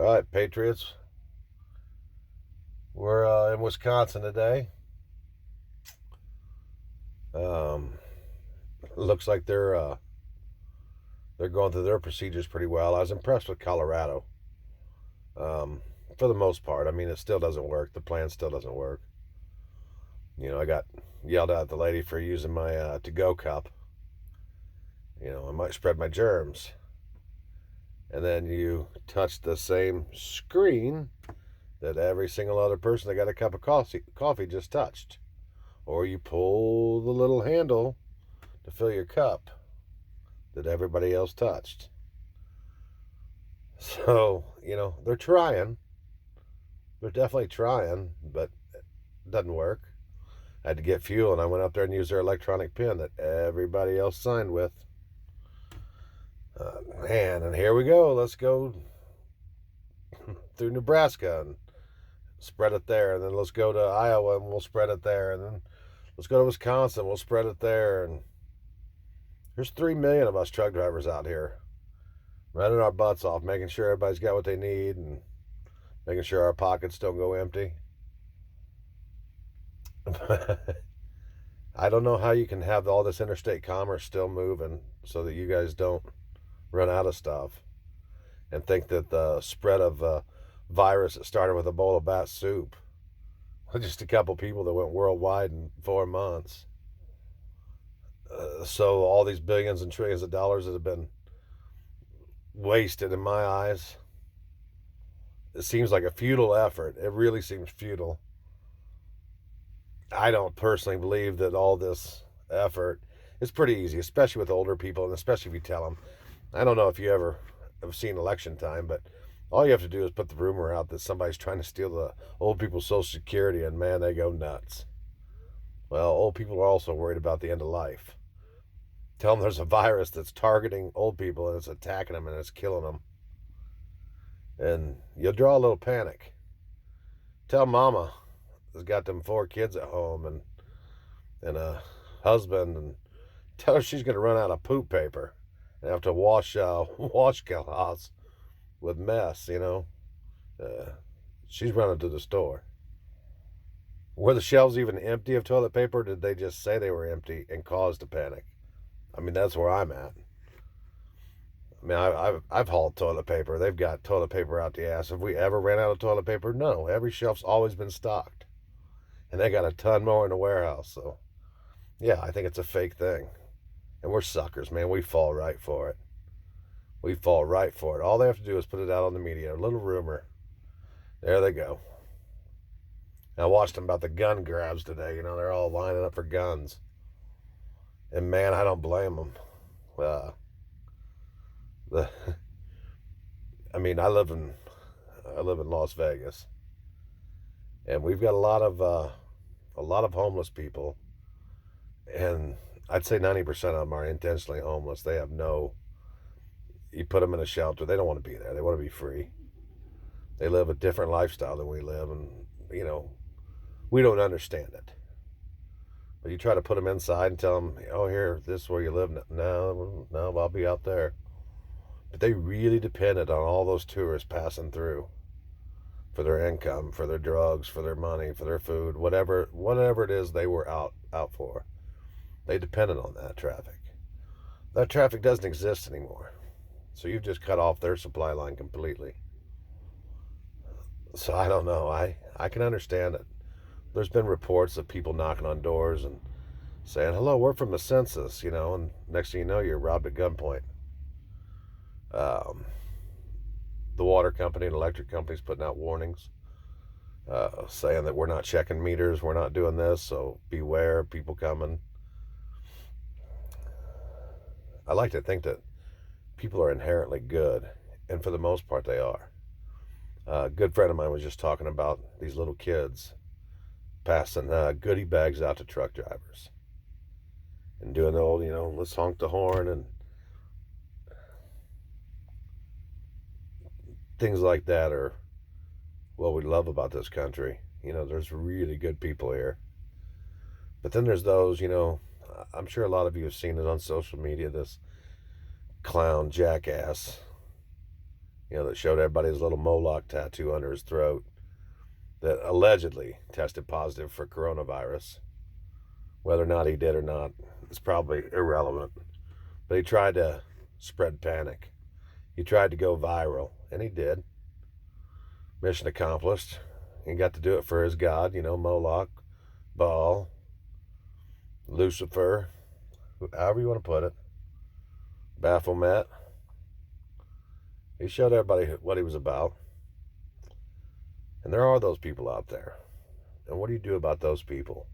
All right, Patriots. We're in Wisconsin today. Um, Looks like they're going through their procedures pretty well. I was impressed with Colorado. Um, for the most part. I mean, it still doesn't work. The plan still doesn't work. I got yelled at the lady for using my to-go cup. I might spread my germs. And then you touch the same screen that every single other person that got a cup of coffee just touched. Or you pull the little handle to fill your cup that everybody else touched. So, they're trying. They're definitely trying, but it doesn't work. I had to get fuel, and I went up there and used their electronic pen that everybody else signed with. Man, and here we go. Let's go through Nebraska and spread it there. And then let's go to Iowa and we'll spread it there. And then let's go to Wisconsin. We'll spread it there. And there's 3 million of us truck drivers out here running our butts off, making sure everybody's got what they need and making sure our pockets don't go empty. I don't know how you can have all this interstate commerce still moving so that you guys don't run out of stuff and think that the spread of virus that started with a bowl of bat soup with just a couple people that went worldwide in 4 months. So all these billions and trillions of dollars that have been wasted in my eyes, it seems like a futile effort. It really seems futile. I don't personally believe that all this effort is pretty easy, especially with older people, and especially if you tell them. I don't know if you ever have seen election time, but all you have to do is put the rumor out that somebody's trying to steal the old people's Social Security, and man, they go nuts. Well, old people are also worried about the end of life. Tell them there's a virus that's targeting old people and it's attacking them and it's killing them. And you'll draw a little panic. Tell mama has got them 4 kids at home and a husband, and tell her she's going to run out of poop paper and have to wash washcloths with mess. She's running to the store. Were the shelves even empty of toilet paper? Or did they just say they were empty and caused a panic? I mean, that's where I'm at. I mean, I've hauled toilet paper. They've got toilet paper out the ass. Have we ever ran out of toilet paper? No. Every shelf's always been stocked. And they got a ton more in the warehouse. So, yeah, I think it's a fake thing. And we're suckers, man. We fall right for it. We fall right for it. All they have to do is put it out on the media. A little rumor. There they go. I watched them about the gun grabs today. They're all lining up for guns. And man, I don't blame them. Uh, the, I mean, I live in Las Vegas, and we've got a lot of homeless people, and I'd say 90% of them are intentionally homeless. They have no. You put them in a shelter, they don't want to be there. They want to be free. They live a different lifestyle than we live, and we don't understand it. But you try to put them inside and tell them, oh, here, this is where you live. No, no, I'll be out there. But they really depended on all those tourists passing through for their income, for their drugs, for their money, for their food, whatever it is they were out for. They depended on that traffic. That traffic doesn't exist anymore. So you've just cut off their supply line completely. So I don't know. I can understand it. There's been reports of people knocking on doors and saying, hello, we're from the census, and next thing you know, you're robbed at gunpoint. Um, the water company and electric companies putting out warnings, saying that we're not checking meters, we're not doing this, so beware, people coming. I like to think that people are inherently good, and for the most part, they are. A good friend of mine was just talking about these little kids passing goodie bags out to truck drivers and doing the old, let's honk the horn and things like that are what we love about this country. There's really good people here. But then there's those, I'm sure a lot of you have seen it on social media, this clown jackass, that showed everybody his little Moloch tattoo under his throat that allegedly tested positive for coronavirus. Whether or not he did or not is probably irrelevant. But he tried to spread panic. He tried to go viral, and he did. Mission accomplished. He got to do it for his god, Moloch, Baal, Lucifer, however you want to put it, Baphomet. He showed everybody what he was about. And there are those people out there. And what do you do about those people?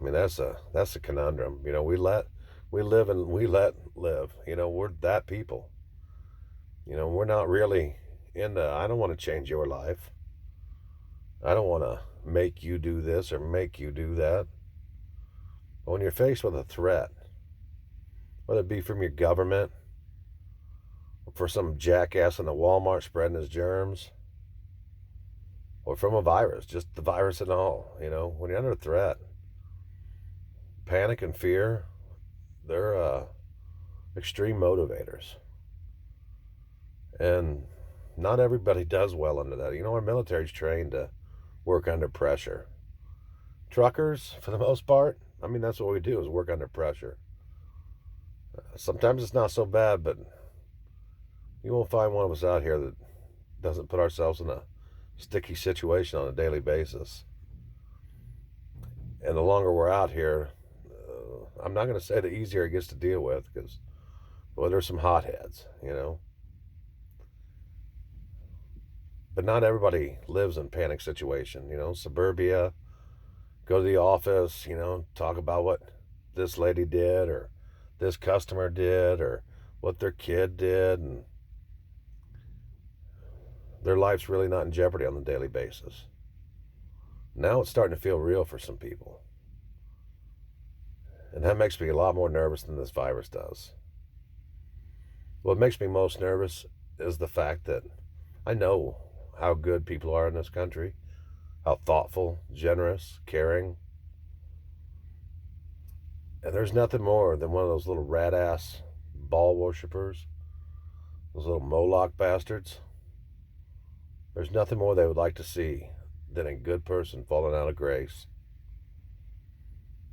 I mean, that's a conundrum. We live and we let live. We're that people. We're not really into, I don't want to change your life. I don't want to make you do this or make you do that. But when you're faced with a threat, whether it be from your government, or for some jackass in the Walmart spreading his germs, or from a virus, just the virus and all, when you're under threat, panic and fear, they're extreme motivators. And not everybody does well under that. Our military's trained to work under pressure. Truckers, for the most part, that's what we do, is work under pressure. Sometimes it's not so bad, but you won't find one of us out here that doesn't put ourselves in a sticky situation on a daily basis. And the longer we're out here, I'm not going to say the easier it gets to deal with, because, there's some hotheads, But not everybody lives in panic situation, suburbia, go to the office, talk about what this lady did or this customer did or what their kid did, and their life's really not in jeopardy on a daily basis. Now it's starting to feel real for some people. And that makes me a lot more nervous than this virus does. What makes me most nervous is the fact that I know how good people are in this country, how thoughtful, generous, caring. And there's nothing more than one of those little rat-ass Baal worshippers, those little Moloch bastards. There's nothing more they would like to see than a good person falling out of grace.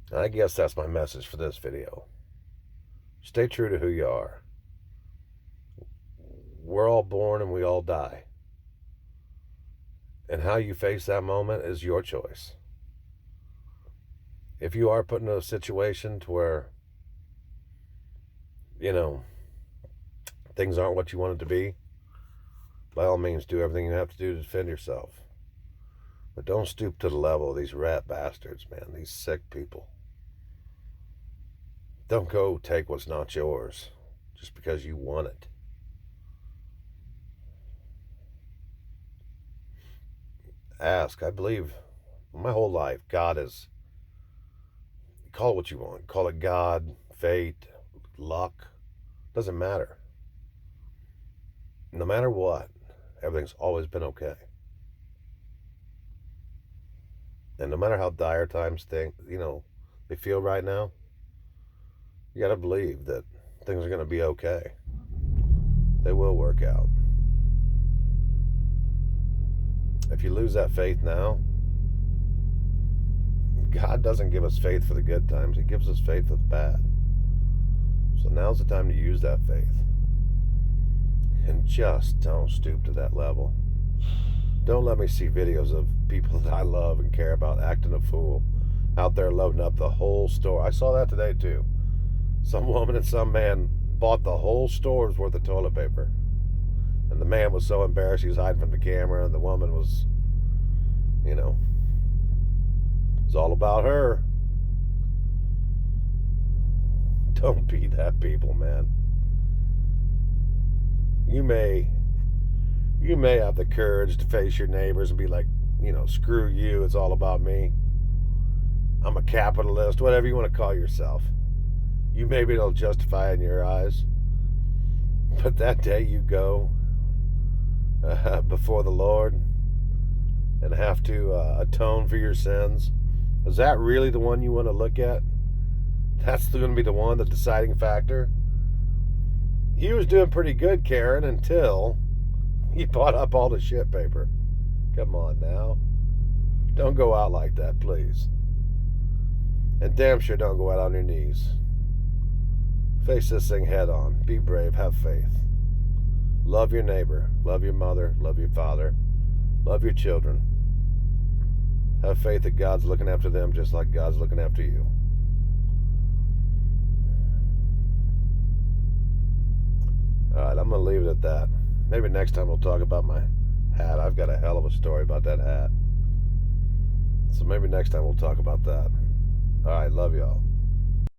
And I guess that's my message for this video. Stay true to who you are. We're all born and we all die. And how you face that moment is your choice. If you are put in a situation to where, things aren't what you want it to be, by all means do everything you have to do to defend yourself. But don't stoop to the level of these rat bastards, man, these sick people. Don't go take what's not yours just because you want it. Ask. I believe my whole life, God is, call it what you want. Call it God, fate, luck. Doesn't matter. No matter what, everything's always been okay. And no matter how dire times they feel right now, you got to believe that things are going to be okay. They will work out. If you lose that faith now, God doesn't give us faith for the good times. He gives us faith for the bad. So now's the time to use that faith. And just don't stoop to that level. Don't let me see videos of people that I love and care about acting a fool out there loading up the whole store. I saw that today too. Some woman and some man bought the whole store's worth of toilet paper. And the man was so embarrassed he was hiding from the camera, and the woman was, it's all about her. Don't be that people, man. You may have the courage to face your neighbors and be like, screw you, it's all about me. I'm a capitalist, whatever you want to call yourself. You may be able to justify it in your eyes. But that day you go before the Lord and have to atone for your sins, is that really the one you want to look at? That's going to be the deciding factor? he was doing pretty good, Karen, until he bought up all the shit paper. Come on now. Don't go out like that, please. And damn sure don't go out on your knees. Face this thing head on. Be brave. Have faith. Love your neighbor. Love your mother. Love your father. Love your children. Have faith that God's looking after them just like God's looking after you. Alright, I'm going to leave it at that. Maybe next time we'll talk about my hat. I've got a hell of a story about that hat. So maybe next time we'll talk about that. Alright, love y'all.